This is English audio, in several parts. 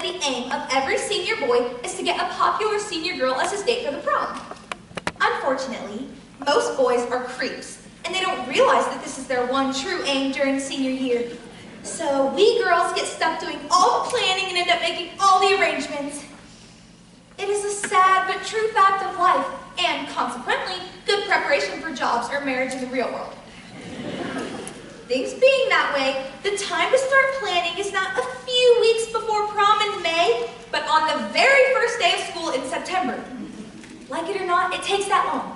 the aim of every senior boy is to get a popular senior girl as his date for the prom. Unfortunately, most boys are creeps, and they don't realize that this is their one true aim during senior year. So we girls get stuck doing all the planning and end up making all the arrangements. It is a sad but true fact of life, and consequently, good preparation for jobs or marriage in the real world. Things being that way, the time to start planning is not a few weeks before prom in May, but on the very first day of school in September. Like it or not, it takes that long.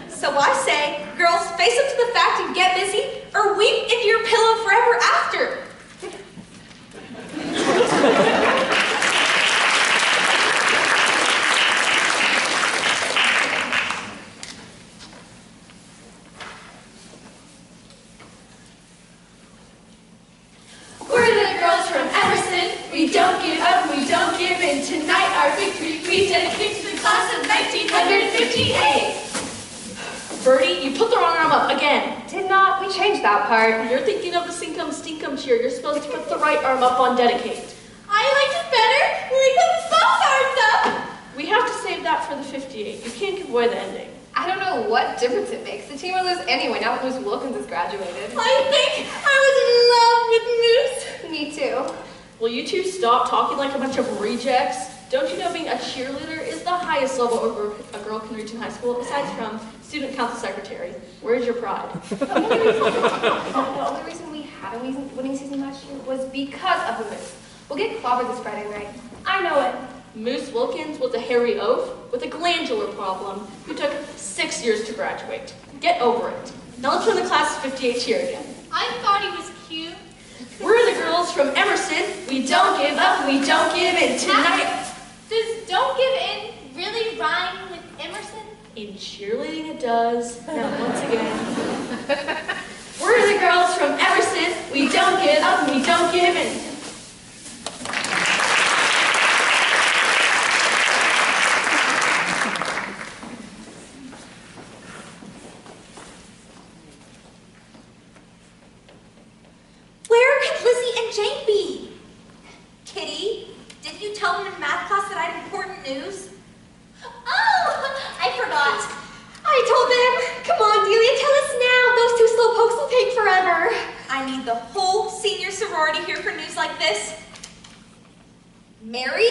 So I say, girls, face up to the fact and get busy, or weep into your pillow forever after. We're the girls from Emerson. We don't give up, we don't give in. Tonight our victory we dedicate to the class of 1958. Bertie, you put the wrong arm up again. Did not. We changed that part. You're thinking of the Sinkum Stinkum cheer. You're supposed to put the right arm up on dedicate. I liked it better when we put the both arms up. We have to save that for the 58. You can't give away the ending. I don't know what difference it makes. The team will lose anyway now that Moose Wilkins has graduated. I think I was in love with Moose. Me too. Will you two stop talking like a bunch of rejects? Don't you know being a cheerleader is the highest level a girl can reach in high school, aside from student council secretary? Where's your pride? The only reason we had a winning season last year was because of the Moose. We'll get clobbered this Friday night. I know it. Moose Wilkins was a hairy oaf with a glandular problem who took 6 years to graduate. Get over it. Now let's run the class of 58 cheer again. I thought he was cute. We're the girls from Emerson. We don't give up, we don't give in. Tonight. Does "don't give in" really rhyme with Emerson? In cheerleading it does. Now once again. We're the girls from Emerson. We don't give up, we don't give in. Where could Lizzie and Jane be? Kitty, did you tell them in math class that I had important news? Oh, I forgot. I told them. Come on, Delia, tell us now. Those two slowpokes will take forever. I need the whole senior sorority here for news like this. Mary,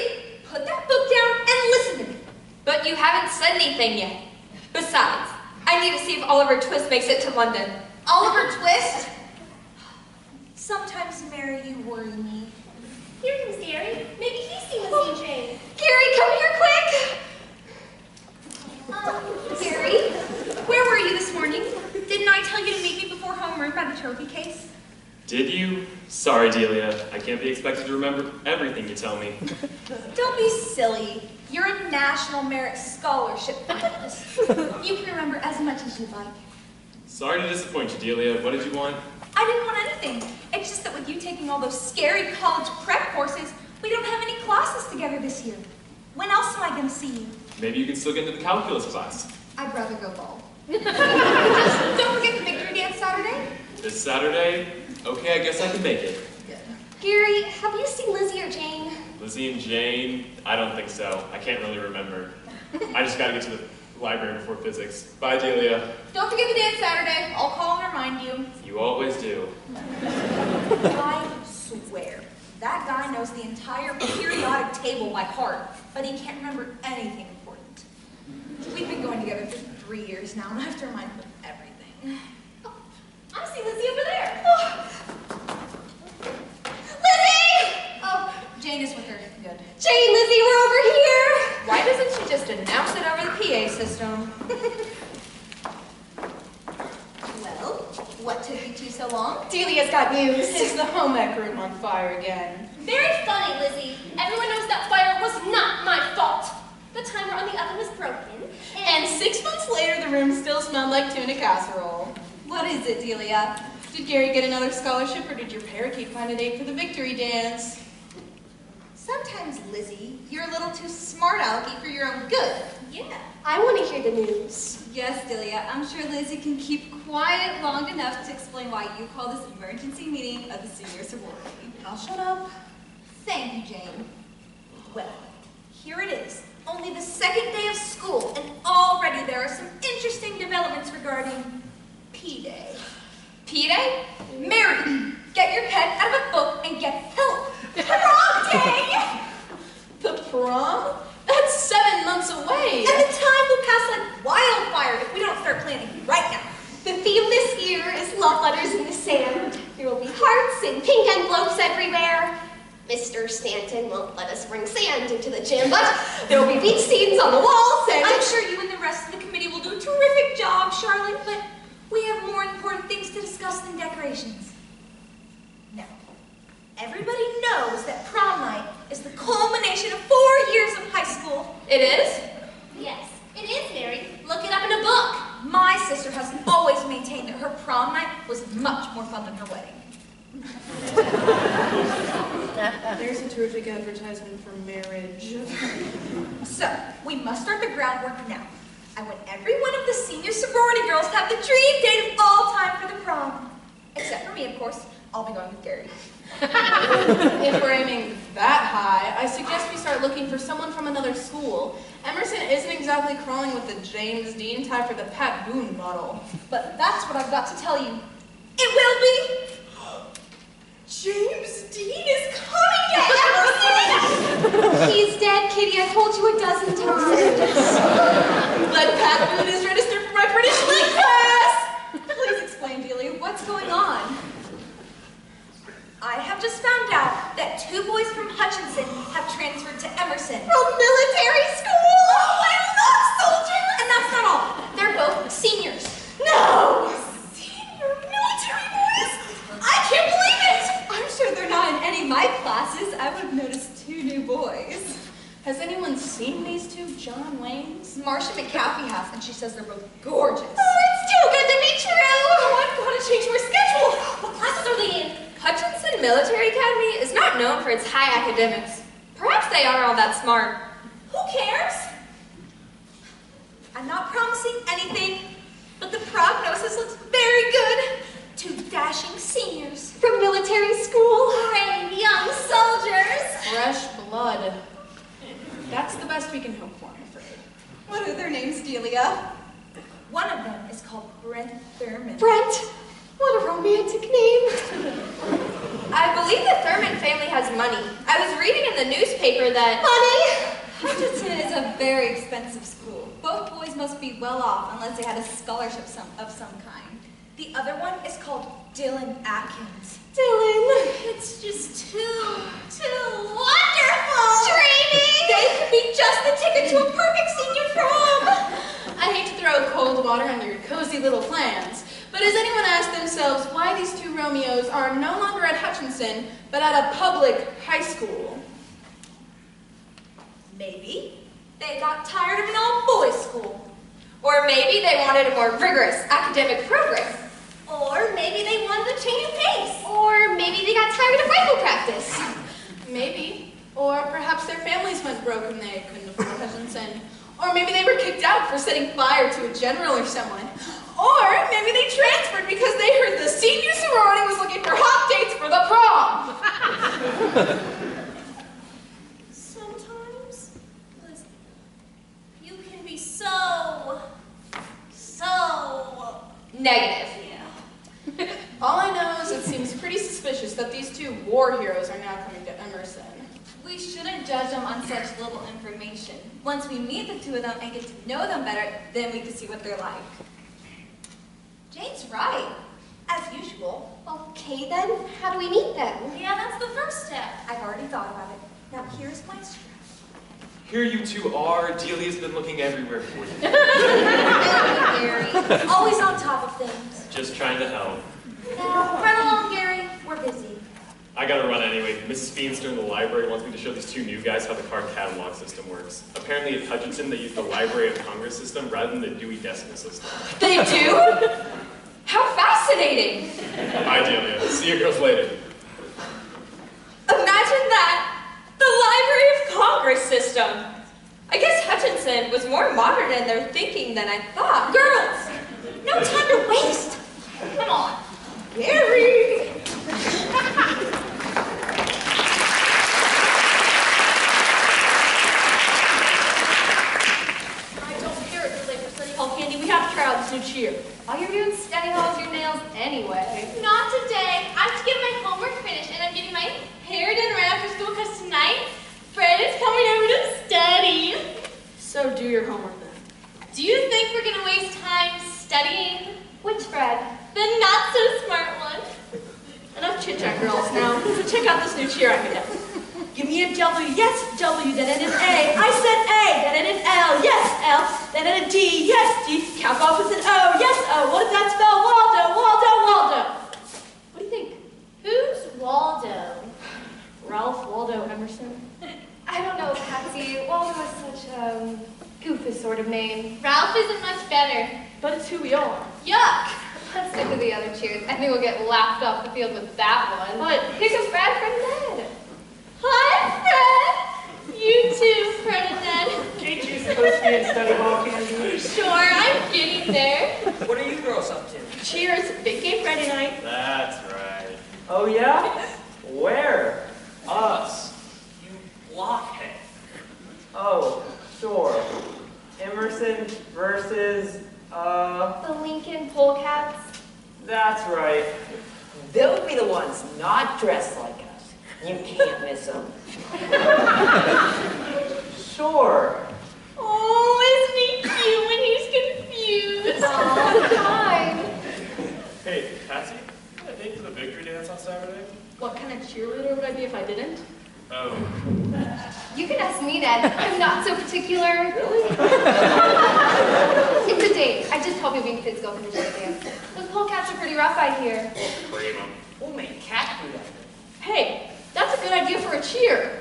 put that book down and listen to me. But you haven't said anything yet. Besides, I need to see if Oliver Twist makes it to London. Oliver Twist? Sometimes, Mary, you worry me. Here comes Gary. Maybe he's seen Lizzie and Jane. Gary, come here quick! Gary, where were you this morning? Didn't I tell you to meet me before homeroom by the trophy case? Did you? Sorry, Delia. I can't be expected to remember everything you tell me. Don't be silly. You're a National Merit Scholarship finalist. You can remember as much as you'd like. Sorry to disappoint you, Delia. What did you want? I didn't want anything. It's just that with you taking all those scary college prep courses, we don't have any classes together this year. When else am I going to see you? Maybe you can still get into the calculus class. I'd rather go bald. Don't forget the victory dance Saturday. This Saturday? Okay, I guess I can make it. Good. Gary, have you seen Lizzie or Jane? Lizzie and Jane? I don't think so. I can't really remember. I just gotta get to the library before physics. Bye, Delia. Don't forget the dance Saturday. I'll call and remind you. You always do. I swear, that guy knows the entire periodic table by heart, but he can't remember anything important. We've been going together for 3 years now, and I have to remind him of everything. Oh, I see Lizzie over there. Lizzie! Oh, Jane is with her. Good. Jane, Lizzie, we're over here. Why doesn't she just announce it over the PA system? Well, what took you two so long? Delia's got news. Is the home ec room on fire again? Very funny, Lizzie. Everyone knows that fire was not my fault. The timer on the oven was broken, And 6 months later, the room still smelled like tuna casserole. What is it, Delia? Did Gary get another scholarship, or did your parakeet find a date for the victory dance? Sometimes, Lizzie, you're a little too smart alecky for your own good. Yeah. I want to hear the news. Yes, Delia, I'm sure Lizzie can keep quiet long enough to explain why you call this emergency meeting of the senior sorority. I'll shut up. Thank you, Jane. Well, here it is. Only the second day of school, and already there are some interesting developments regarding P-Day. P-Day? Mary, get your head out of a book and get help. Prom day! The prom? That's 7 months away. And the time will pass like wildfire if we don't start planning right now. The theme this year is love letters in the sand. There will be hearts and pink envelopes everywhere. Mr. Stanton won't let us bring sand into the gym, but there will be beach scenes on the walls and... I'm sure you and the rest of the committee will do a terrific job, Charlotte, but we have more important things to discuss than decorations. Now, everybody knows that prom night is the culmination of 4 years of high school. It is? Yes, it is, Mary. Look it up in a book. My sister has always maintained that her prom night was much more fun than her wedding. There's a terrific advertisement for marriage. So, we must start the groundwork now. I want every one of the senior sorority girls to have the dream date of all time for the prom. Except for me, of course. I'll be going with Gary. If we're aiming that high, I suggest we start looking for someone from another school. Emerson isn't exactly crawling with the James Dean type for the Pat Boone model. But that's what I've got to tell you. It will be... James Dean is coming to Emerson! He's dead, Kitty. I told you a dozen times. But Pat Boone is registered for my British Lit class! Please explain, Delia, what's going on? I have just found out that 2 boys from Hutchinson have transferred to Emerson. From military school! Oh, I love soldiers! And that's not all. They're both seniors. No! Senior military boys? I can't believe it! I'm sure they're not in any of my classes. I would have noticed 2 new boys. Has anyone seen these 2 John Waynes? Marcia McCaffey has, and she says they're both gorgeous. Oh, it's too good to be true! Oh, I've got to change my schedule. What classes are they in? Hutchinson Military Academy is not known for its high academics. Perhaps they aren't all that smart. Who cares? I'm not promising anything, but the prognosis looks very good. 2 dashing seniors. From military school. Brave young soldiers. Fresh blood. That's the best we can hope for, I'm afraid. What are their names, Delia? One of them is called Brent Thurman. Brent, what a romantic name. I believe the Thurman family has money. I was reading in the newspaper that... Money? Hutchinson is a very expensive school. Both boys must be well off unless they had a scholarship of some kind. The other one is called Dylan Atkins. Dylan. It's just too wonderful! Dreamy. They could be just the ticket to a perfect senior prom! I hate to throw cold water on your cozy little plans, but has anyone asked themselves why these 2 Romeos are no longer at Hutchinson, but at a public high school? Maybe they got tired of an all-boys school. Or maybe they wanted a more rigorous academic program. Or maybe they wanted a change of pace. Or maybe they got tired of rifle practice. Maybe. Or perhaps their families went broke and they couldn't afford Hutchinson. Or maybe they were kicked out for setting fire to a general or someone. Or maybe they transferred because they heard the senior sorority was looking for hot dates for the prom. Sometimes, Liz, you can be so Negative. All I know is it seems pretty suspicious that these 2 war heroes are now coming to Emerson. We shouldn't judge them on such little information. Once we meet the 2 of them and get to know them better, then we can see what they're like. Jane's right, as usual. Okay then, how do we meet them? Yeah, that's the first step. I've already thought about it. Now here's my strategy. Here you 2 are. Delia's been looking everywhere for you. Gary, always on top of things. Just trying to help. Now, run along, Gary. We're busy. I gotta run anyway. Mrs. Feenstra in the library wants me to show these 2 new guys how the card catalog system works. Apparently at Hutchinson, they use the Library of Congress system rather than the Dewey Decimal System. They do? How fascinating! Bye, Delia. See you girls later. Imagine that! The Library of Congress system! I guess Hutchinson was more modern in their thinking than I thought. Girls, no time to waste. Come on. Gary! this new cheer. All you're doing is study halls your nails anyway. Not today. I have to get my homework finished, and I'm getting my hair done right after school because tonight, Fred is coming over to study. So do your homework then. Do you think we're gonna waste time studying? Which Fred? The not so smart one. Enough chit chat, girls. Now, so check out this new cheer I made up. Give me a W, yes, W, then in an A. I said A, then in an L, yes, L, then in a D, yes, D. Cap off with an O, yes, O. What does that spell? Waldo. What do you think? Who's Waldo? Ralph Waldo Emerson? I don't know, Patsy. Waldo is such a goofy sort of name. Ralph isn't much better. But it's who we are. Yuck! Let's stick with the other cheers. I think we'll get laughed off the field with that one. But Here comes Brad, Fred, and Ned. Hi, Fred! You too, Fred and Ned. Ain't you supposed to be in study hall, Candy? Sure, I'm getting there. What are you girls up to? cheers, big game Friday night. That's right. Oh yeah? Where? Us. You blockhead. Oh, sure. Emerson versus, The Lincoln Polecats. that's right. They'll be the ones not dressed like us. You can't miss them. Sure. Oh, isn't he cute when he's confused? All the time. Hey, Patsy, can I take to the victory dance on Saturday? What kind of cheerleader would I be if I didn't? Oh, You can ask me, Ned. I'm not so particular. Really? It's a date. I just hope you'll be kids go for the dance. Those polecats are pretty rough, I hear. cream 'em. We'll make cat food out of it. Hey, that's a good idea for a cheer.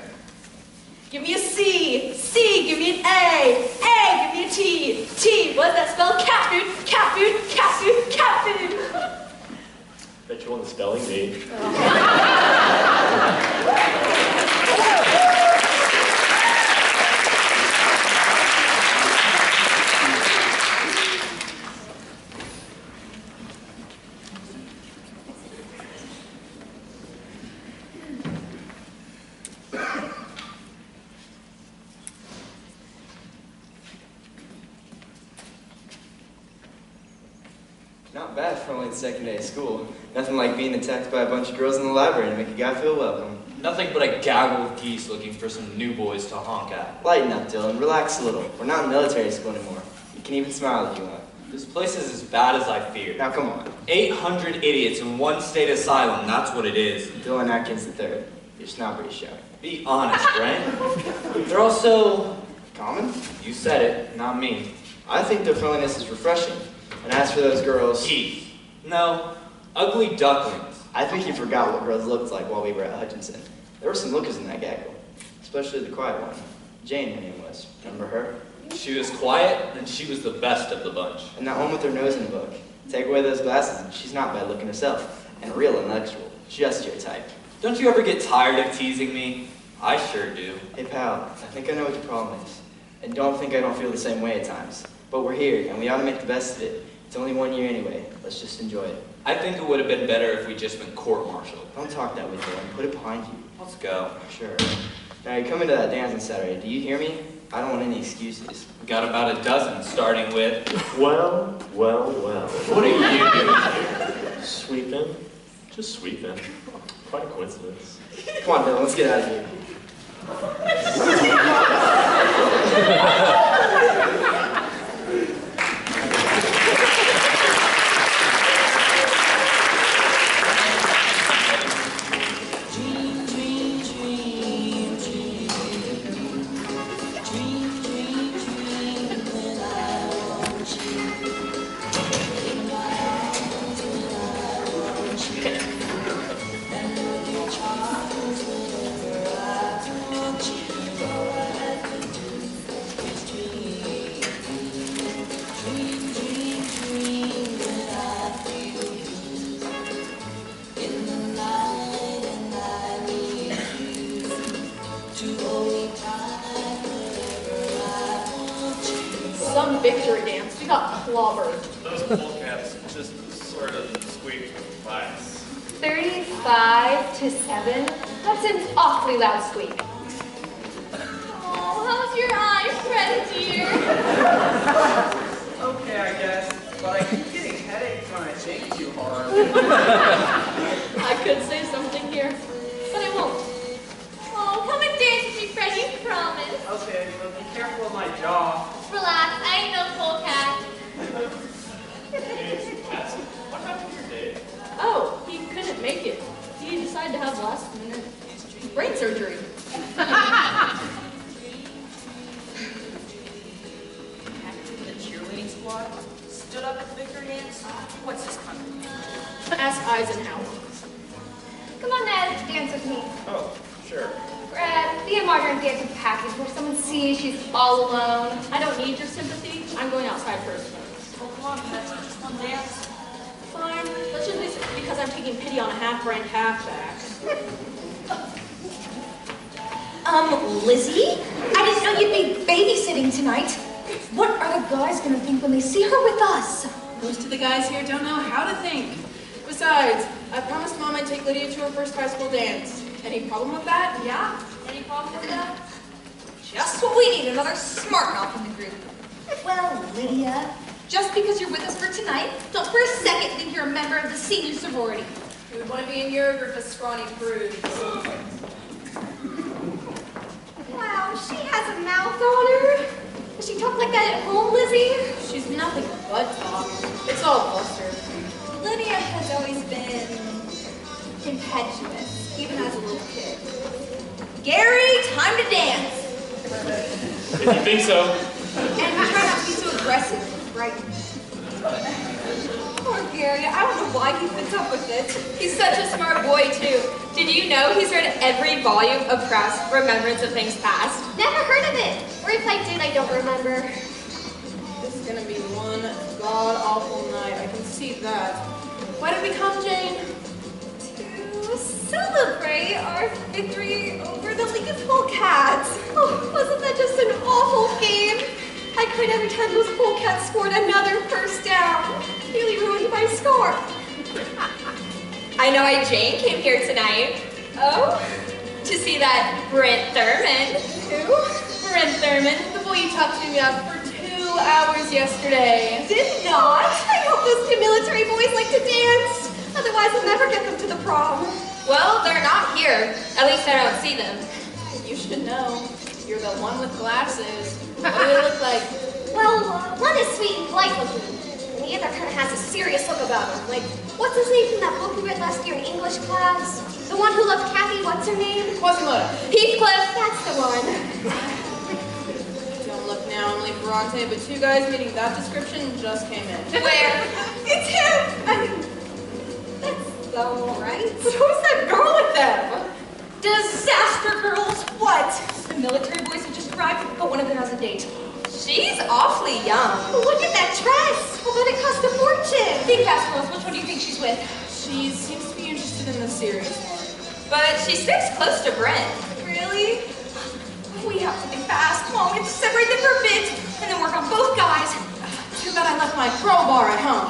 Give me a C. C, give me an A. A, give me a T. T, what does that spell? Cat food, cat food, cat food, cat food. Bet you won the spelling bee. Not bad for only the second day of school. Nothing like being attacked by a bunch of girls in the library to make a guy feel welcome. Nothing but a gaggle of geese looking for some new boys to honk at. Lighten up, Dylan. Relax a little. We're not in military school anymore. You can even smile if you want. This place is as bad as I feared. Now, come on. 800 idiots in one state asylum, that's what it is. Dylan Atkins III. Your snobbery's showing. Be honest, Brent. They're also common. You said it, not me. I think their friendliness is refreshing. And as for those girls, Keith. No, ugly ducklings. I think you forgot what girls looked like while we were at Hutchinson. There were some lookers in that gaggle. Especially the quiet one. Jane, her name was. Remember her? She was quiet, and she was the best of the bunch. And that one with her nose in the book. Take away those glasses, and she's not bad looking herself. And real intellectual. Just your type. Don't you ever get tired of teasing me? I sure do. Hey, pal, I think I know what your problem is. And don't think I don't feel the same way at times. But we're here, and we ought to make the best of it. It's only 1 year anyway. Let's just enjoy it. I think it would have been better if we just been court-martialed. Don't talk that way, Dylan. Put it behind you. Let's go. Sure. Now, you're coming to that dance on Saturday. Do you hear me? I don't want any excuses. We got about a dozen, starting with... Well. What are you doing here? Sweeping. Just sweeping. Quite a coincidence. Come on, Dylan. Let's get out of here. Some victory dance. We got clobbered. Those polecats just sort of squeaked by us. 35-7? That seems awfully loud squeak. Oh, how's your eye, Fred, dear? Okay, I guess. But I I could say something here, but I won't. Oh, come and dance with me, Fred, you promise. Okay, but be careful of my jaw. Relax, I ain't no polecat. What happened to your day? Oh, he couldn't make it. He decided to have last-minute brain surgery. The cheerleading squad stood up at the victory dance. What's this country? Ask Eisenhower. Come on, Ned, dance with me. Oh, sure. Brad, be a modern dancing package where someone sees she's all alone. I don't need your sympathy. I'm going outside first. Oh, come on, that's just one dance. Fine. Let's just be because I'm taking pity on a half-brained halfback. Lizzie? I didn't know you'd be babysitting tonight. What are the guys gonna think when they see her with us? Most of the guys here don't know how to think. Besides, I promised Mom I'd take Lydia to her first high school dance. Any problem with that? Yeah? Any problem with that? Just what we need, another smart mouth in the group. Well, Lydia, just because you're with us for tonight, don't for a second think you're a member of the senior sorority. We would want to be in your group of scrawny prudes. Wow, she has a mouth on her. Does she talk like that at home, Lizzie? She's nothing but talk. It's all bluster. Lydia has always been impetuous, even as a little kid. Gary, time to dance. If you think so. And try not to be so aggressive, right? Poor Gary, I don't know why he puts up with it. He's such a smart boy, too. Did you know he's read every volume of Proust's Remembrance of Things Past? Never heard of it. Or if I did, I don't remember. This is gonna be one god-awful night. I can see that. Why did we come, Jane? To celebrate our victory over the League of Polecats. Oh, wasn't that just an awful game? I cried every time those Polecats scored another first down. Really ruined my score. I know why Jane came here tonight. Oh? To see that Brent Thurman. Who? Brent Thurman, the boy you talked to me about for 2 hours yesterday. Did not. I hope those two military boys like to dance. Otherwise, I'll never get them to the prom. Well, they're not here. At least I don't see them. You should know. You're the one with glasses. What do they look like? Well, one is sweet and polite looking, and the other kind of has a serious look about him. Like, what's his name from that book we read last year in English class? The one who loved Kathy, what's her name? Quasimodo. Heathcliff, that's the one. Don't look now, Emily Ferrante, but 2 guys meeting that description just came in. Where? It's him! I mean, that's all right. But who's that girl with them? Disaster girls, what? The military boys have just arrived, but one of them has a date. She's awfully young. Look at that dress! I bet it cost a fortune. Think fast, girls. Which one do you think she's with? She seems to be interested in the serious one. But she sticks close to Brent. Really? We have to think fast. Come on, we have to separate them for a bit, and then work on both guys. Too bad I left my crowbar at home.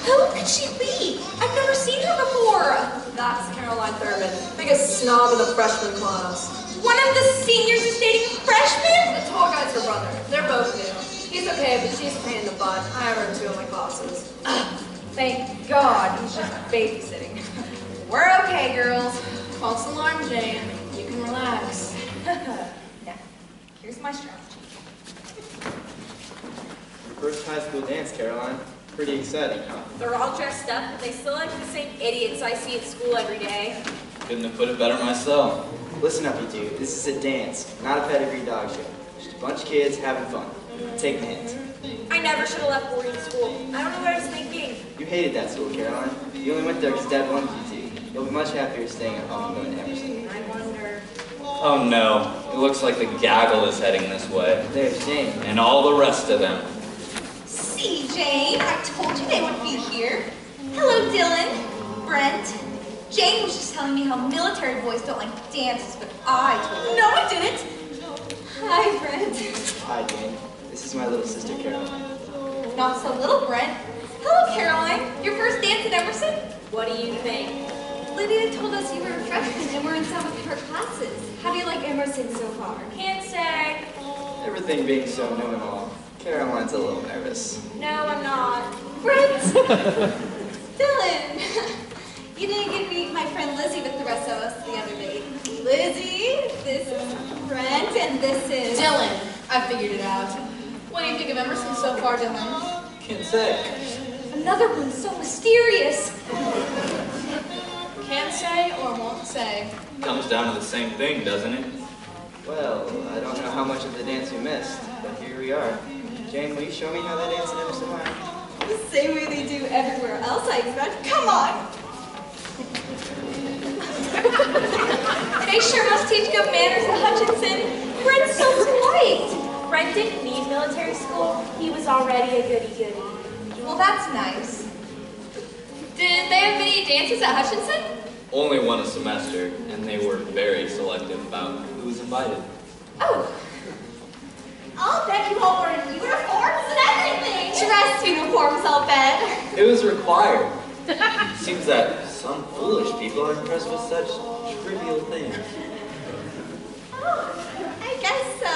Who could she be? I've never seen her before. That's Caroline Thurman, biggest snob in the freshman class. One of the seniors is dating a freshman? The tall guy's her brother. They're both new. He's okay, but she's a pain in the butt. I have her in 2 of my classes. Thank God he's just babysitting. We're okay, girls. False alarm, Jane. You can relax. Now, here's my strategy. Your first high school dance, Caroline. Pretty exciting, huh? They're all dressed up, but they still look like the same idiots I see at school every day. Couldn't have put it better myself. Listen up, you two. This is a dance, not a pedigree dog show. Just a bunch of kids having fun. Take the hint. I never should have left boarding school. I don't know what I was thinking. You hated that school, Caroline. You only went there because Dad wanted you to. You'll be much happier staying at home than going to Emerson. I wonder. Oh no, it looks like the gaggle is heading this way. There's Jane. And all the rest of them. See, Jane, I told you they would be here. Hello, Dylan. Brent. Jane was just telling me how military boys don't like dances, but I told her. No, I didn't. Hi, Brent. Hi, Jane. This is my little sister, Caroline. Not so little, Brent. Hello, Caroline. Your first dance at Emerson? What do you think? Lydia told us you were a freshman and we're in some of her classes. How do you like Emerson so far? Can't say. Everything being so new and all, Caroline's a little nervous. No, I'm not. Brent! Dylan, you didn't get to meet my friend Lizzie with the rest of us the other day. Lizzie, this is Brent, and this is... Dylan. I figured it out. What do you think of Emerson so far, Dylan? Can't say. Another one so mysterious. Can't say or won't say. Comes down to the same thing, doesn't it? Well, I don't know how much of the dance we missed, but here we are. Jane, will you show me how they dance at Emerson High? The same way they do everywhere else, I expect. Come on! They sure must teach good manners at Hutchinson. Brent's so polite. Brent didn't need military school. He was already a goody-goody. Well, that's nice. Did they have many dances at Hutchinson? Only one a semester, and they were very selective about who was invited. Oh, I'll bet you all were in uniforms and everything. Dress uniforms, I'll bet. It was required. Seems that some foolish people are impressed with such trivial things. Oh, I guess so.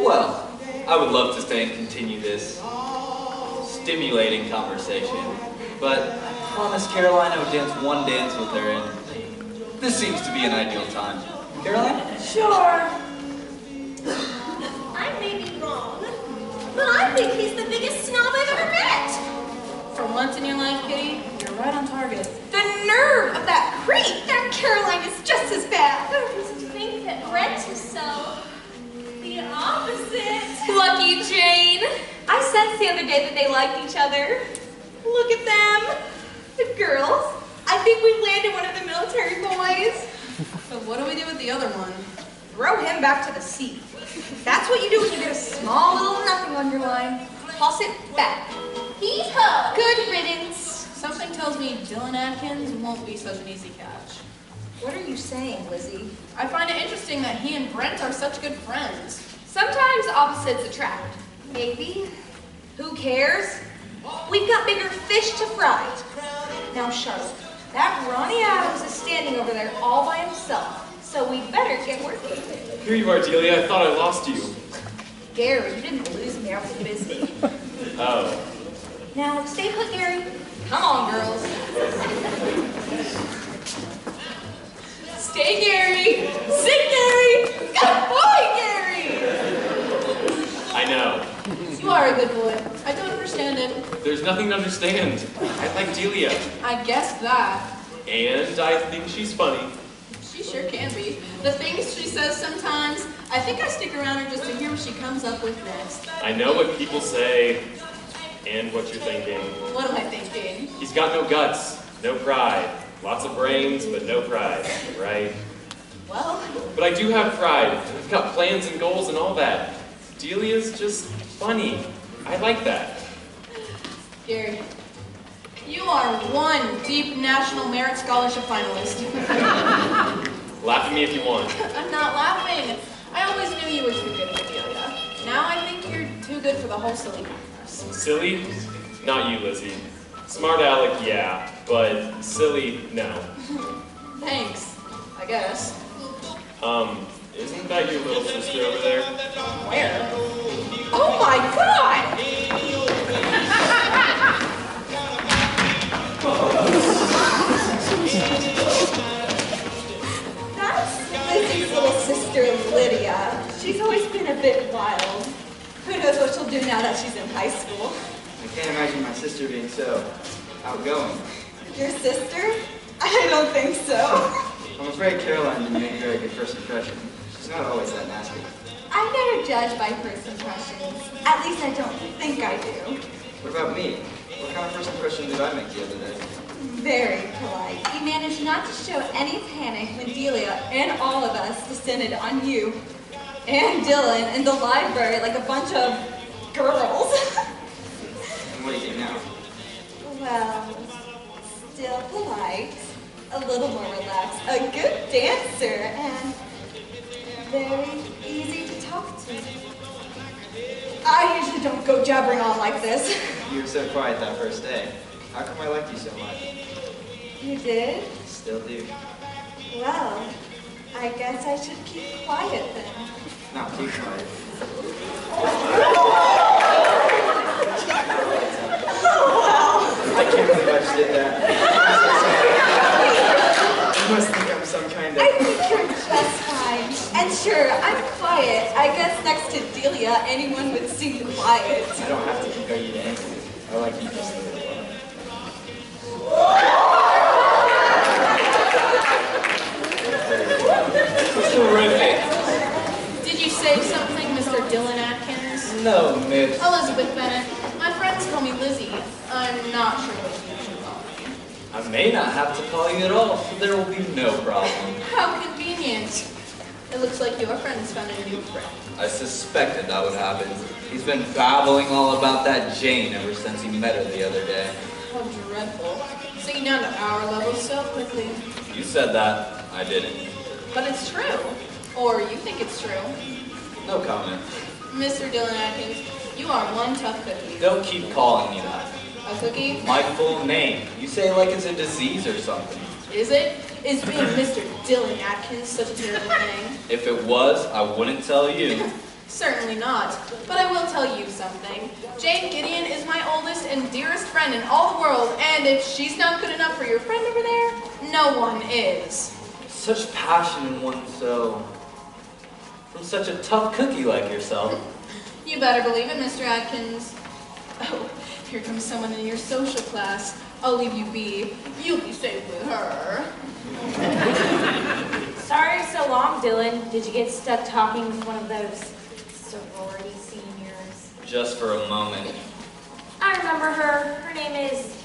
Well, I would love to stay and continue this stimulating conversation, but I promised Caroline I would dance one dance with her, and this seems to be an ideal time. Caroline? Sure. I may be wrong, but I think he's the biggest snob I've ever met. For once in your life, Kitty, you're right on target. the nerve of that creep! That Caroline is just as bad. To think that Brent is so the opposite. Lucky Jane! I sensed the other day that they liked each other. Look at them. The girls. I think we've landed one of the military boys. So what do we do with the other one? Throw him back to the sea. That's what you do when you get a small little nothing on your line. Toss it back. Hee-ho. Good riddance. Something tells me Dylan Atkins won't be such an easy catch. What are you saying, Lizzie? I find it interesting that he and Brent are such good friends. Sometimes opposites attract. Maybe. Who cares? We've got bigger fish to fry. Now, Charlotte, that Ronnie Adams is standing over there all by himself, so we better get working. Here you are, Delia. I thought I lost you. Gary, you didn't lose me. I was busy. Oh. Now, stay put, Gary. Come on, girls. Stay, Gary! Sit, Gary! Good boy, Gary! I know. You are a good boy. I don't understand it. There's nothing to understand. I like Delia. I guess that. And I think she's funny. She sure can be. The things she says sometimes, I think I stick around her just to hear what she comes up with next. I know what people say and what you're thinking. What am I thinking? He's got no guts, no pride. Lots of brains, but no pride, right? Well, But I do have pride. I've got plans and goals and all that. Delia's just funny. I like that. Gary, you are one deep National Merit Scholarship finalist. Laugh at me if you want. I'm not laughing. I always knew you were too good for Delia. Now I think you're too good for the whole silly universe. Silly? Not you, Lizzie. Smart aleck, yeah. But silly, no. Thanks, I guess. Isn't that your little sister over there? Where? Oh my God! That's Lizzie's little sister, Lydia. She's always been a bit wild. Who knows what she'll do now that she's in high school? I can't imagine my sister being so outgoing. Your sister? I don't think so. I'm afraid Caroline didn't make a very good first impression. She's not always that nasty. I never judge by first impressions. At least I don't think I do. What about me? What kind of first impression did I make the other day? Very polite. You managed not to show any panic when Delia and all of us descended on you and Dylan in the library like a bunch of girls. And what do you think now? Well, still polite, a little more relaxed, a good dancer, and very easy to talk to. I usually don't go jabbering on like this. You were so quiet that first day. How come I liked you so much? You did? Still do. Well, I guess I should keep quiet then. Not too quiet. did that. You must think I'm some kind of... I think you're just fine. And sure, I'm quiet. I guess next to Delia, anyone would seem quiet. I don't have to compare you to anything. I like you just a little. Terrific. Did you say something, Mr. Dylan Atkins? No, Miss. Elizabeth Bennett. My friends call me Lizzie. I'm not sure what you should call me. I may not have to call you at all, so there will be no problem. How convenient. It looks like your friend's found a new friend. I suspected that would happen. He's been babbling all about that Jane ever since he met her the other day. How dreadful. Sinking down to our level so quickly. You said that. I didn't. But it's true. Or you think it's true. No comment. Mr. Dylan Atkins, you are one tough cookie. Don't keep calling me that. A cookie? My full name. You say it like it's a disease or something. Is it? Is being Mr. Dylan Atkins such a terrible thing? If it was, I wouldn't tell you. Certainly not. But I will tell you something. Jane Gideon is my oldest and dearest friend in all the world, and if she's not good enough for your friend over there, no one is. Such passion in one from such a tough cookie like yourself. You better believe it, Mr. Atkins. Oh, here comes someone in your social class. I'll leave you be. You'll be safe with her. Sorry so long, Dylan. Did you get stuck talking with one of those sorority seniors? Just for a moment. I remember her. Her name is,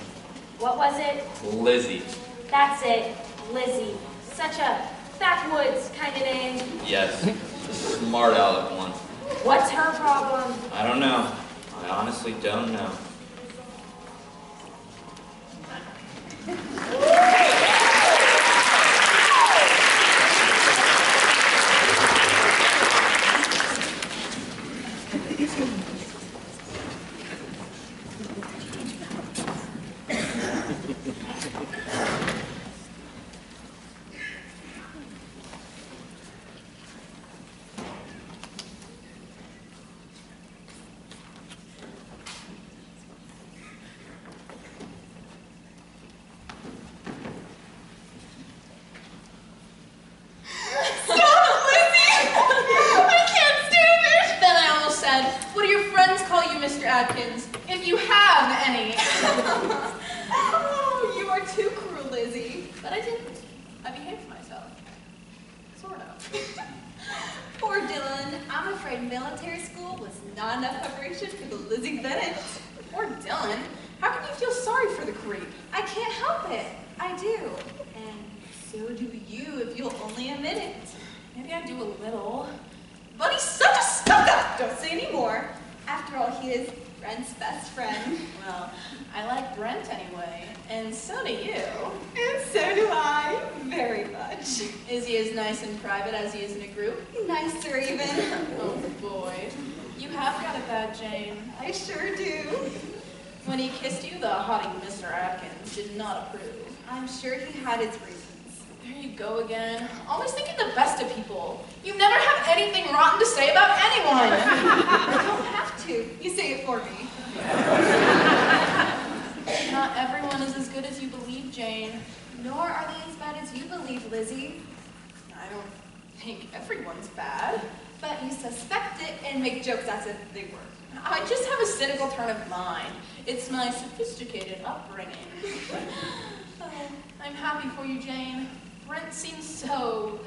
what was it? Lizzie. That's it, Lizzie. Such a backwoods kind of name. Yes, the smart aleck one. What's her problem? I don't know. I honestly don't know. Mr. Atkins, if you have any. Oh, you are too cruel, Lizzie. But I didn't. I behaved myself. Sort of. Poor Dylan. I'm afraid military school was not enough preparation for the Lizzie Bennett. Poor Dylan. How can you feel sorry for the creep? I can't help it. I do. And so do you if you'll only admit it. Maybe I do a little. But he's such a stuck-up! Don't say any more. After all, he is Brent's best friend. Well, I like Brent anyway, and so do you. And so do I, very much. Is he as nice in private as he is in a group? Nicer even. Oh boy, you have got it bad, Jane. I sure do. When he kissed you, the haughty Mr. Atkins did not approve. I'm sure he had his reasons. There you go again. Always thinking the best of people. You never have anything rotten to say about anyone. I don't have to. You say it for me. Not everyone is as good as you believe, Jane. Nor are they as bad as you believe, Lizzie. I don't think everyone's bad. But you suspect it and make jokes as if they were. I just have a cynical turn of mind. It's my sophisticated upbringing. Oh, I'm happy for you, Jane. Brent seems so...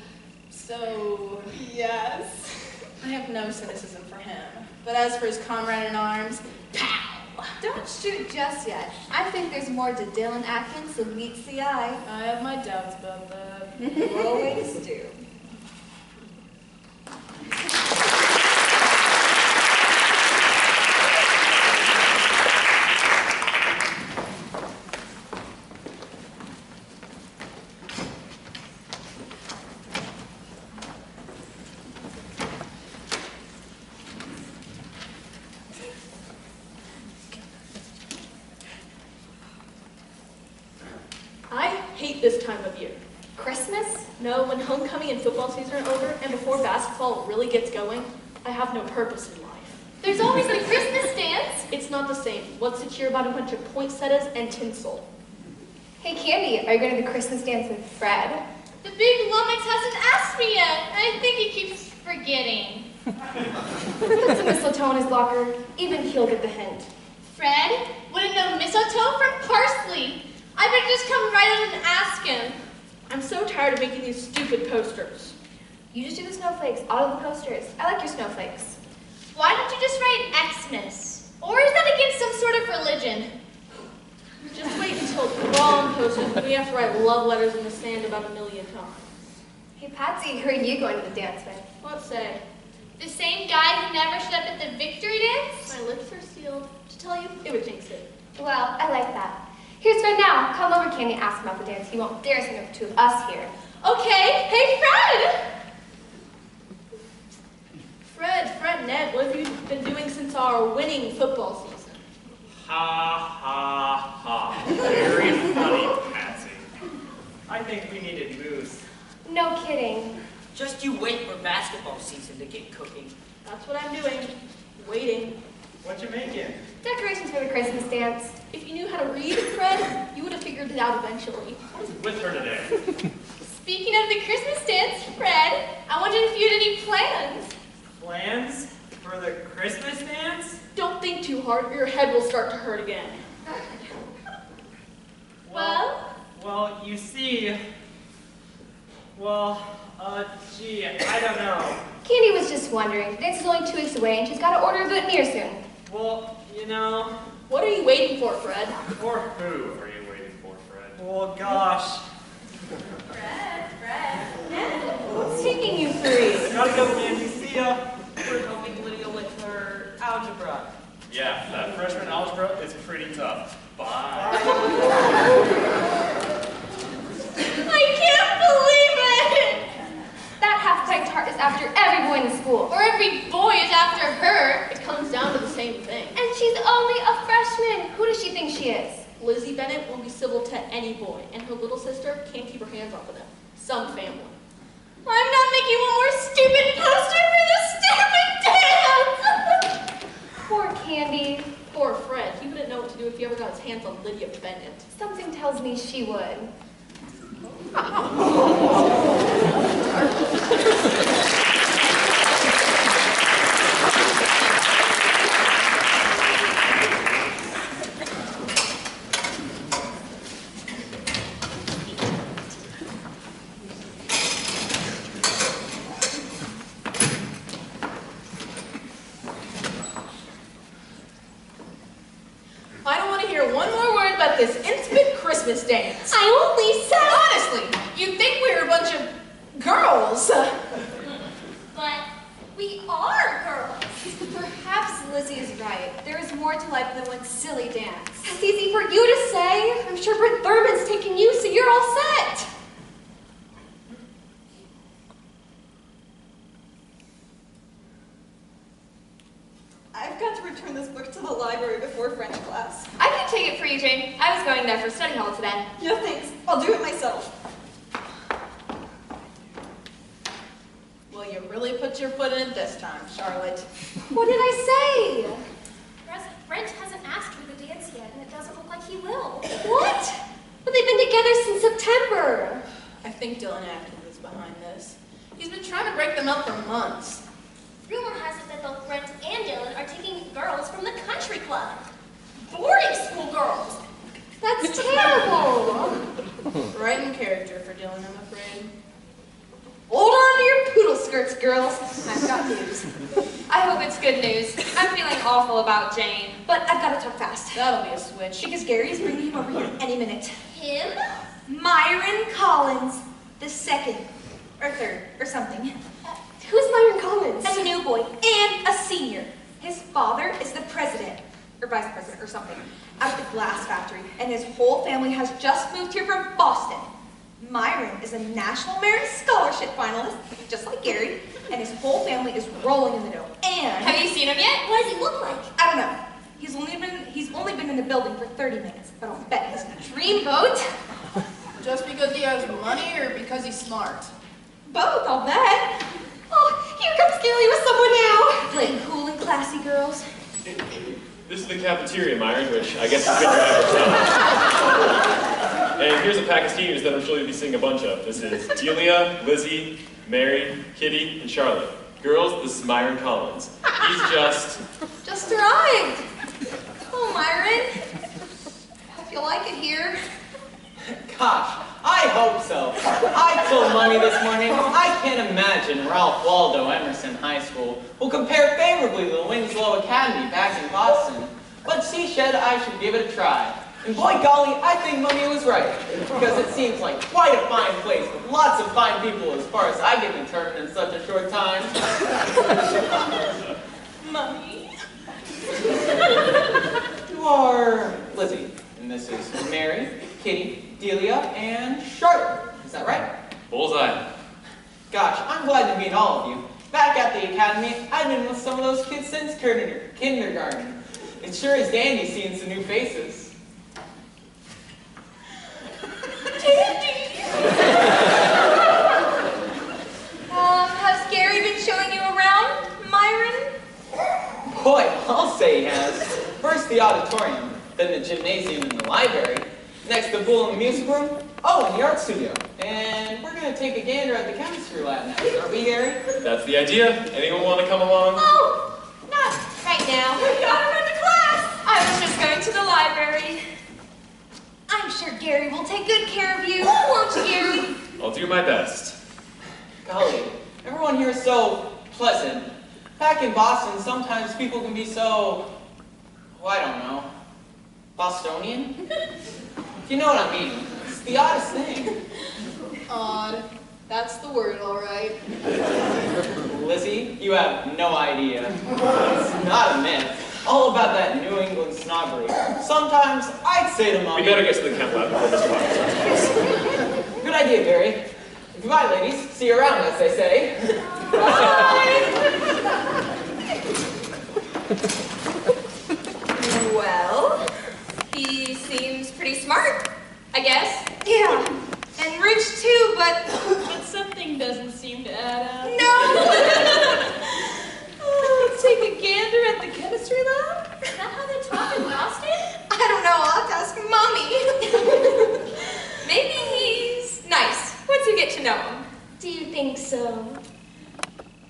Yes. I have no cynicism for him. But as for his comrade in arms, pow! Don't shoot just yet. I think there's more to Dylan Atkins than meets the eye. I have my doubts about that. You always do. I hate this time of year. Christmas? No, when homecoming and football season are over and before basketball really gets going, I have no purpose in life. There's always the Christmas dance. It's not the same. What's secure about a bunch of poinsettias and tinsel? Hey, Candy, are you going to the Christmas dance with Fred? The big lummox hasn't asked me yet. I think he keeps forgetting. Fred puts some mistletoe in his locker. Even he'll get the hint. Fred wouldn't know mistletoe from parsley. I better just come right in and ask him. I'm so tired of making these stupid posters. You just do the snowflakes, all of the posters. I like your snowflakes. Why don't you just write Xmas? Or is that against some sort of religion? Just wait until we're all on posters and we have to write love letters in the sand about 1,000,000 times. Hey, Patsy, who are you going to the dance with? What say? The same guy who never showed up at the victory dance? My lips are sealed. To tell you, it would jinx it. Well, I like that. Here's Fred now. Come over, Candy, ask him about the dance. He won't dare sing up to us here. Okay, hey Fred! Fred, Ned, what have you been doing since our winning football season? Ha, ha, ha. Very funny, Patsy. I think we needed moose. No kidding. Just you wait for basketball season to get cooking. That's what I'm doing. Waiting. What you making? Decorations for the Christmas dance. If you knew how to read, Fred, you would have figured it out eventually. What is with her today? Speaking of the Christmas dance, Fred, I wondered if you had any plans. Plans for the Christmas dance? Don't think too hard or your head will start to hurt again. Well, you see, gee, I don't know. Candy was just wondering. The dance is only 2 weeks away, and she's got to order a boutonniere soon. Well, you know. What are you waiting for, Fred? For who are you waiting for, Fred? Well, gosh. Ned, what's taking you 3? Gotta go, Nancy. See ya. We're helping Lydia with her algebra. Yeah, that freshman algebra is pretty tough. Bye. I can't believe it! That half-pint tart is after every boy in the school. Or every boy is after her. It comes down to the same thing. And she's only a freshman. Who does she think she is? Lizzie Bennett will be civil to any boy, and her little sister can't keep her hands off of them. Some family. I'm not making one more stupid poster for the stupid dance! Poor Candy. Poor Fred. He wouldn't know what to do if he ever got his hands on Lydia Bennett. Something tells me she would. I don't want to hear one more word about this infant Christmas dance. I only said... Honestly, you'd think we were a bunch of girls. But we are girls. Perhaps Lizzie is right. There is more to life than one silly dance. That's easy for you to say. I'm sure Brent Thurman's taking you, so you're all set. I've got to return this book to the library before French class. I can take it for you, Jane. I was going there for study hall today. No thanks. I'll do it myself. Well, you really put your foot in it this time, Charlotte. What did I say? Brent hasn't asked for the dance yet, and it doesn't look like he will. What? But they've been together since September. I think Dylan Atkins is behind this. He's been trying to break them up for months. Rumor has it that both Brent and Dylan are taking girls from the country club. Boarding school girls. That's terrible. Right in character for Dylan, I'm afraid. Hold on to your poodle skirts, girls. I've got news. I hope it's good news. I'm feeling awful about Jane. But I've got to talk fast. That'll be a switch. Because Gary is bringing him over here any minute. Him? Myron Collins, the second, or third, or something. Who's Myron Collins? A new boy, and a senior. His father is the president, or vice president, or something, at the glass factory, and his whole family has just moved here from Boston. Myron is a National Merit Scholarship finalist, just like Gary, and his whole family is rolling in the dough. And Have you seen him yet? what does he look like? I don't know. He's only been in the building for 30 minutes, but I'll bet he's a dreamboat. Just because he has money or because he's smart? Both, I'll bet. Oh, here comes Gary with someone now. Playing cool and classy, girls. This is the cafeteria, Myron, which I guess is good to have yourself. And here's a pack of seniors that I'm sure you'll be seeing a bunch of. This is Delia, Lizzie, Mary, Kitty, and Charlotte. Girls, this is Myron Collins. He's just arrived. Oh, Myron. Hope you like it here. Gosh, I hope so. I told Mommy this morning I can't imagine Ralph Waldo Emerson High School will compare favorably to the Winslow Academy back in Boston. But she said I should give it a try. And boy golly, I think Mommy was right. Because it seems like quite a fine place with lots of fine people as far as I can determine in such a short time. Mommy. You are Lizzie, and this is Mary, Kitty, Delia, and Charlotte. Is that right? bullseye. Gosh, I'm glad to meet all of you. Back at the academy, I've been with some of those kids since kindergarten. It sure is dandy seeing some new faces. Has Gary been showing you around, Myron? Boy, I'll say he has. First the auditorium, then the gymnasium and the library. Next the pool and the music room. Oh, and the art studio. And we're going to take a gander at the chemistry lab next, aren't we, Gary? That's the idea. Anyone want to come along? Oh, not right now. We gotta run to class. I was just going to the library. I'm sure Gary will take good care of you, won't you, Gary? I'll do my best. Golly, everyone here is so pleasant. Back in Boston, sometimes people can be so, well, I don't know, Bostonian? You know what I mean. It's the oddest thing. Odd. That's the word, all right. Lizzie, you have no idea. It's not a myth. All about that New England snobbery. Sometimes I'd say to Mommy... We better get to the chem lab before Mr. Fox starts. Good idea, Barry. Goodbye, ladies. See you around, as they say. Well, he seems pretty smart, I guess. Yeah, and rich too, but something doesn't seem to add up. no. Let's take a gander at the chemistry lab? Is that how they talk in Boston? I don't know. I'll have to ask Mommy. Maybe he's nice once you get to know him. Do you think so?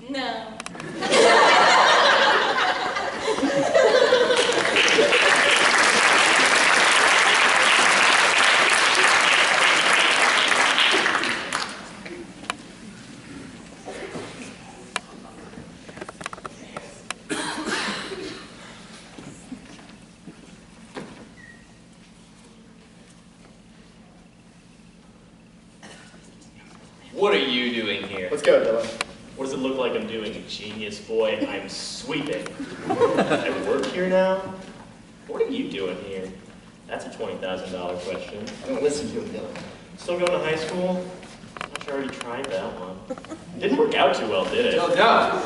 No. What are you doing here? Let's go, Dylan. What does it look like I'm doing, genius boy? I'm sweeping. I work here now? What are you doing here? That's a $20,000 question. I don't listen to him, Dylan. Still going to high school? I thought you already tried that one. Didn't work out too well, did it? No, no.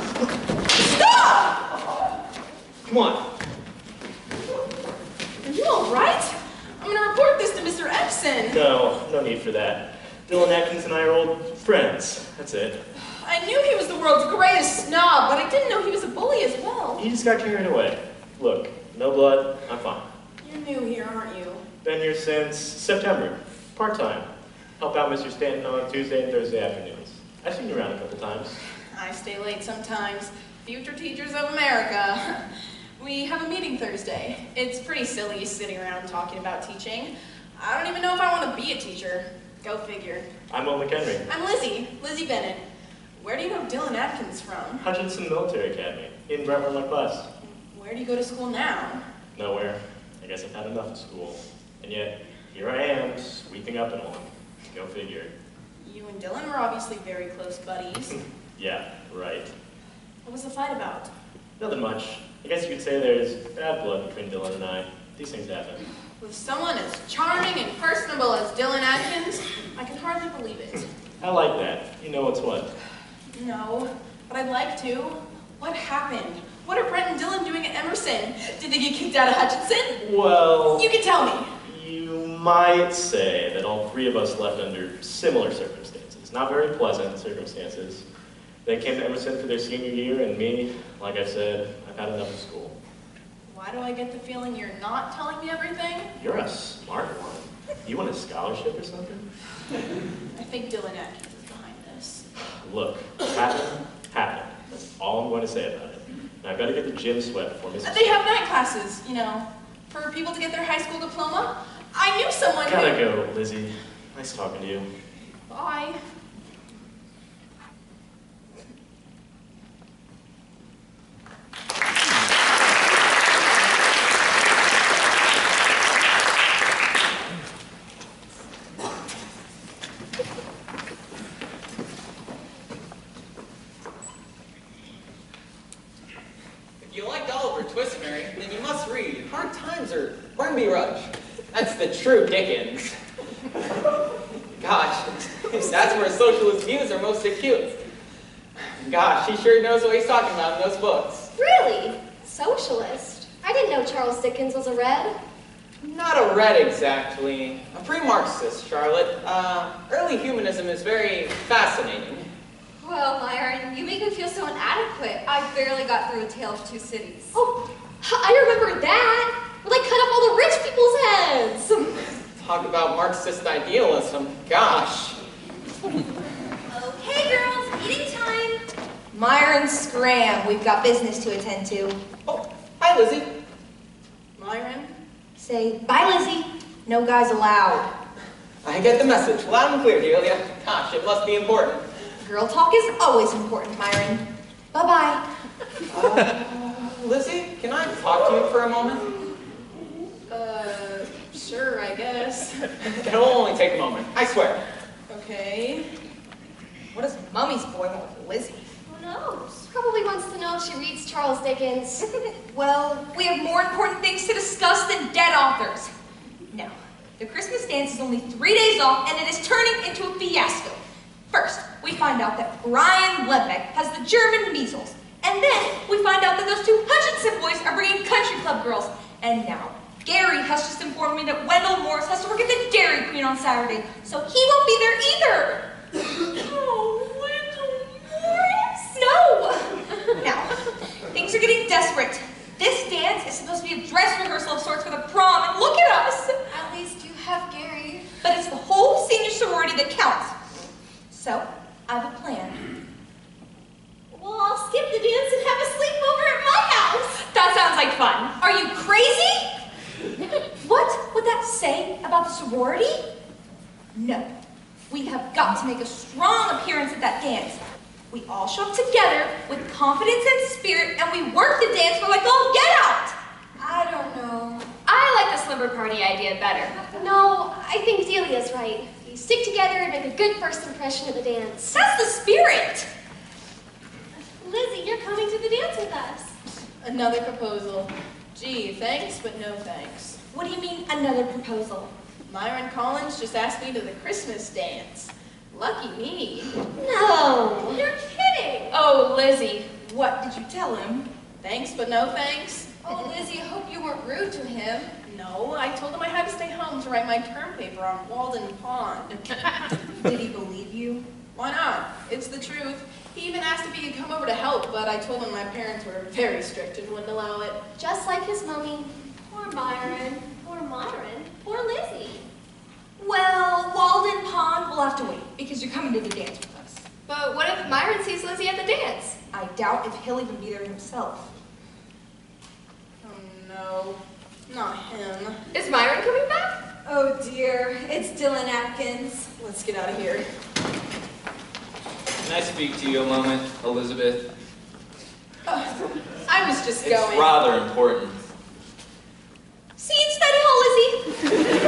Stop! Come on. Are you all right? I'm going to report this to Mr. Epson. No need for that. Dylan Atkins and I are old friends. That's it. I knew he was the world's greatest snob, but I didn't know he was a bully as well. You just got carried away. Look, no blood, I'm fine. You're new here, aren't you? Been here since September. Part-time. Help out Mr. Stanton on Tuesday and Thursday afternoons. I've seen you around a couple times. I stay late sometimes. Future Teachers of America. We have a meeting Thursday. It's pretty silly sitting around talking about teaching. I don't even know if I want to be a teacher. Go figure. I'm Owen McHenry. I'm Lizzie Bennett. Where do you know Dylan Atkins from? Hutchinson Military Academy, in Brentwood, my class. Where do you go to school now? Nowhere. I guess I've had enough of school. And yet, here I am, sweeping up and on. Go figure. You and Dylan were obviously very close buddies. Yeah, right. What was the fight about? Nothing much. I guess you could say there's bad blood between Dylan and I. These things happen. With someone as charming and personable as Dylan Atkins, I can hardly believe it. I like that. You know what's what. No, but I'd like to. What happened? What are Brent and Dylan doing at Emerson? Did they get kicked out of Hutchinson? Well... You can tell me. You might say that all three of us left under similar circumstances. Not very pleasant circumstances. They came to Emerson for their senior year, and me, like I said, I've had enough of school. Why do I get the feeling you're not telling me everything? You're a smart one. You want a scholarship or something? I think Dylan Atkins is behind this. Look, happened. That's all I'm going to say about it. And I better get the gym swept before Mrs. They have night classes, you know, for people to get their high school diploma. I knew someone Gotta who... go, Lizzie. Nice talking to you. Bye. If you liked Oliver Twist, Mary, then you must read Hard Times or Barnaby Rudge. That's the true Dickens. Gosh, that's where socialist views are most acute. Gosh, he sure knows what he's talking about in those books. Really? Socialist? I didn't know Charles Dickens was a Red. Not a Red exactly. A pre-Marxist, Charlotte. Early humanism is very fascinating. Well, Myron, you make me feel so inadequate. I barely got through A Tale of Two Cities. Oh, I remember that. Where they cut up all the rich people's heads. Talk about Marxist idealism. Gosh. Okay, girls, eating time. Myron, scram. We've got business to attend to. Oh, hi, Lizzie. Myron? Say, bye, Lizzie. No guys allowed. I get the message. Loud and clear, Delia. Gosh, it must be important. Girl talk is always important, Myron. Bye-bye. Lizzie, can I talk to you for a moment? Sure, I guess. It'll only take a moment, I swear. Okay. What does Mummy's boy want with Lizzie? Who knows? Probably wants to know if she reads Charles Dickens. Well, we have more important things to discuss than dead authors. Now, the Christmas dance is only 3 days off, and it is turning into a fiasco. First, we find out that Brian Ledbeck has the German measles. And then, we find out that those two Hutchinson boys are bringing country club girls. And now, Gary has just informed me that Wendell Morris has to work at the Dairy Queen on Saturday, so he won't be there either. Oh, Wendell Morris? No! Now, things are getting desperate. This dance is supposed to be a dress rehearsal of sorts for the prom, and look at us! At least you have Gary. But it's the whole senior sorority that counts. So, I have a plan. Well, I'll skip the dance and have a sleepover at my house. That sounds like fun. Are you crazy? What would that say about the sorority? No. We have got to make a strong appearance at that dance. We all show up together with confidence and spirit, and we work the dance for like all get out. I don't know. I like the slumber party idea better. No, I think Delia's right. You stick together and make a good first impression of the dance. That's the spirit. Lizzie, you're coming to the dance with us. Another proposal. Gee, thanks, but no thanks. What do you mean, another proposal? Myron Collins just asked me to the Christmas dance. Lucky me. No. You're kidding. Oh, Lizzie. What did you tell him? Thanks, but no thanks. Oh, Lizzie, I hope you weren't rude to him. No, I told him I had to stay home to write my term paper on Walden Pond. Did he believe you? Why not? It's the truth. He even asked if he could come over to help, but I told him my parents were very strict and wouldn't allow it. Just like his mommy. Poor Myron. Poor Myron. Poor Lizzie. Well, Walden Pond will have to wait, because you're coming to the dance with us. But what if Myron sees Lizzie at the dance? I doubt if he'll even be there himself. Oh no, not him. Is Myron coming back? Oh dear, it's Dylan Atkins. Let's get out of here. Can I speak to you a moment, Elizabeth? I was just It's going. rather important. See you in study hall, Lizzie.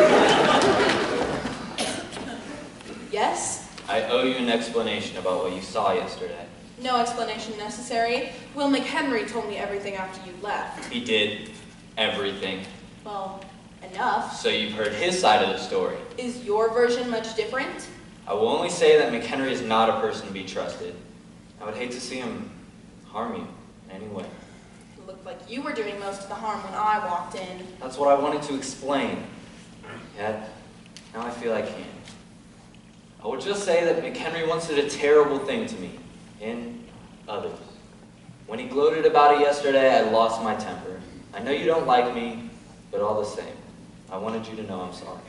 Yes? I owe you an explanation about what you saw yesterday. No explanation necessary. Will McHenry told me everything after you left. He did everything. Well, enough. So you've heard his side of the story. Is your version much different? I will only say that McHenry is not a person to be trusted. I would hate to see him harm you in any way. It looked like you were doing most of the harm when I walked in. That's what I wanted to explain. Yet, now I feel I can't. I will just say that McHenry once did a terrible thing to me, and others. When he gloated about it yesterday, I lost my temper. I know you don't like me, but all the same, I wanted you to know I'm sorry.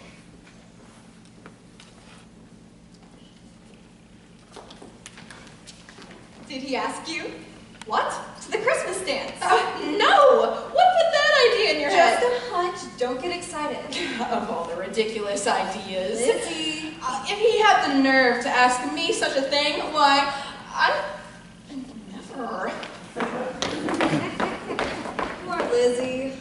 Did he ask you? What? To the Christmas dance. No! What put that idea in your head? Just a hunch. Don't get excited. Of all the ridiculous ideas. Lizzie. If he had the nerve to ask me such a thing, why, I never. Poor Lizzie.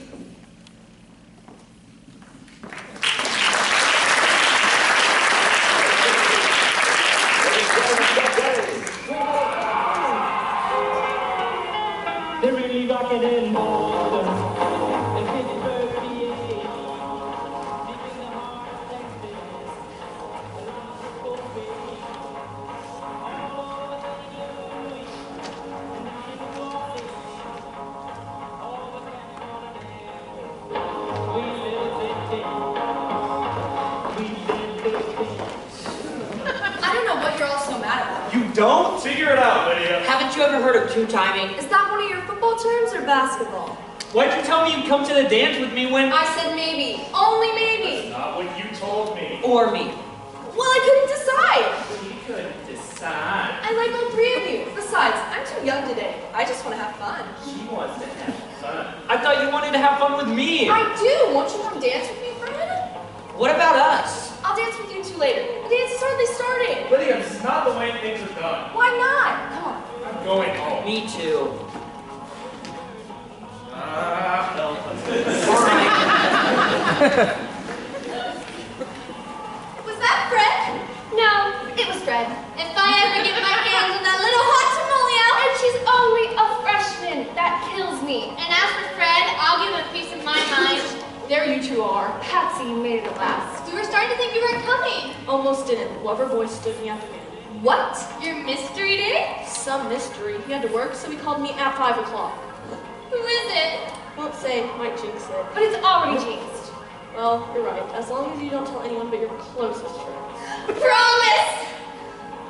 They're really rocking in Boston. And Pittsburgh, PA. Deep in the heart of Texas. I don't know what you're all so mad about. You don't? Figure it out, Lydia. Haven't you ever heard of two-timing? Is that one of your football terms or basketball? Why'd you tell me you'd come to the dance with me when... I said maybe. Only maybe. Not what you told me. Or me? Well, I couldn't decide. You couldn't decide. I like all three of you. Besides, I'm too young today. I just want to have fun. She wants to have fun. I thought you wanted to have fun with me. I do. Won't you come dance with me, Fred? What about us? I'll dance with you two later. The dance is hardly started. Lydia, this is not the way things are done. Why not? Come on. I'm going home. Me too. No. Was that Fred? No, it was Fred. If I ever get my hands on that little hot tamale out. And she's only a freshman. That kills me. And as for Fred, I'll give him a piece of my mind. There you two are. Patsy, you made it at last. We were starting to think you weren't coming. Almost didn't. Lover boy stood me at the man. What? Your mystery date? Some mystery. He had to work, so he called me at 5 o'clock. Who is it? Won't say, might jinx it. But it's already jinxed. Well, you're right. As long as you don't tell anyone but your closest friends. Promise!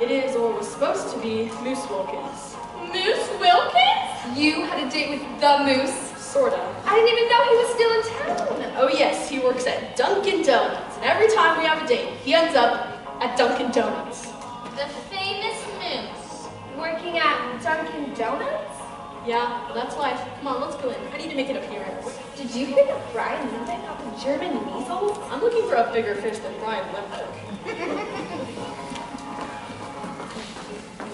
It is, or was supposed to be, Moose Wilkins. Moose Wilkins? You had a date with the Moose? Sorta. I didn't even know he was still in town. Oh yes, he works at Dunkin' Donuts. And every time we have a date, he ends up at Dunkin' Donuts. The famous Moose. Working at Dunkin' Donuts? Yeah, well, that's life. Come on, let's go in. I need to make an appearance. Did you hear that Brian Lembeck got the German measles? I'm looking for a bigger fish than Brian Lembeck.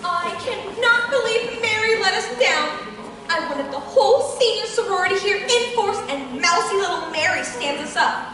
I cannot believe Mary let us down. I wanted the whole senior sorority here in force, and mousy little Mary stands us up.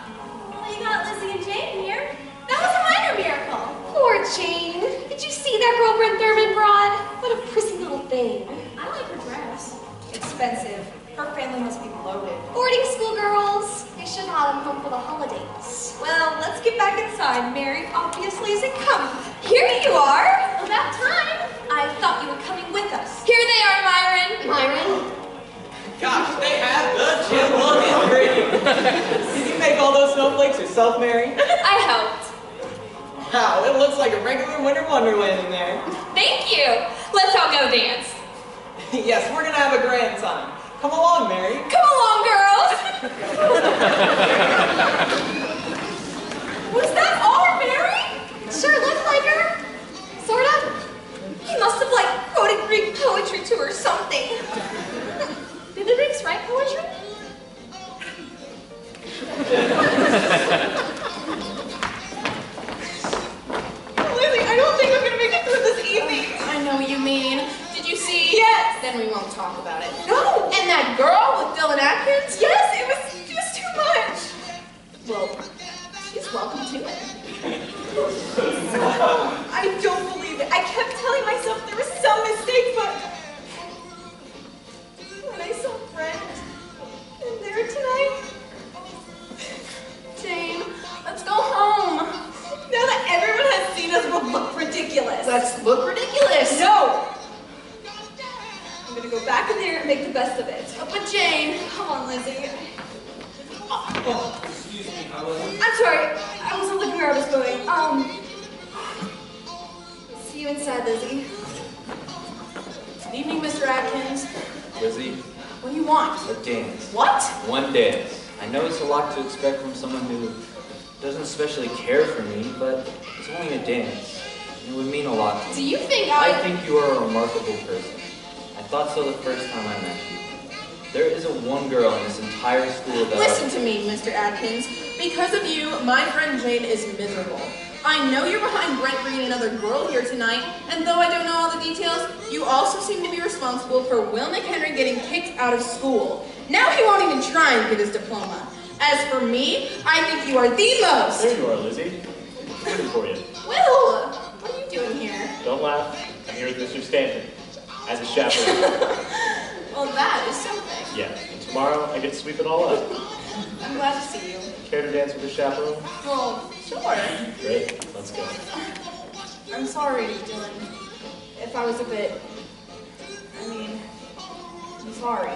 Well, you got Lizzie and Jane here. That was a minor miracle. Poor Jane. Did you see that girl Brent Thurman brought? What a prissy little thing. I like her dress. Expensive. Her family must be loaded. Boarding school girls. They should have them home for the holidays. Well, let's get back inside. Mary obviously isn't coming. Here you are. About time. I thought you were coming with us. Here they are, Myron. Myron? Gosh, they have the gym looking pretty. Did you make all those snowflakes yourself, Mary? I helped. Wow, it looks like a regular winter wonderland in there. Thank you. Let's all go dance. Yes, we're gonna have a grand time. Come along, Mary. Come along, girls. Was that our Mary? Sure looked like her. Sort of. He must have, quoted Greek poetry to her or something. Did the Greeks write poetry? Lizzie, I don't think I'm gonna make it through this evening. I know what you mean. Did you see? Yes. Then we won't talk about it. No. And that girl with Dylan Atkins? Yes, it was just too much. Well, she's welcome to it. I don't believe it. I kept telling myself there was some mistake, but when I saw Brent in there tonight, Jane, let's go home. now that everyone has seen us, we'll look ridiculous. Let's look ridiculous. No. I'm gonna go back in there and make the best of it. But Jane, Come on, Lizzie. Oh, excuse me, I was... I'm sorry. I wasn't looking where I was going. See you inside, Lizzie. good evening, Mr. Atkins. Lizzie, What do you want? a dance. What? One dance. I know it's a lot to expect from someone who doesn't especially care for me, but it's only a dance. And it would mean a lot to me. Do you think I think you are a remarkable person. thought so the first time I met you. There isn't one girl in this entire school that... Listen to me, Mr. Atkins. Because of you, my friend Jane is miserable. I know you're behind Brent bringing another girl here tonight, and though I don't know all the details, you also seem to be responsible for Will McHenry getting kicked out of school. Now he won't even try and get his diploma. As for me, I think you are the most... There you are, Lizzie. Looking for you. Will, what are you doing here? Don't laugh. I'm here with Mr. Stanton as a chaperone. Well, that is something. Yeah, and tomorrow I get to sweep it all up. I'm glad to see you. Care to dance with a chaperone? Well, sure. Great, let's go. I'm sorry, Dylan. If I was a bit... I'm sorry.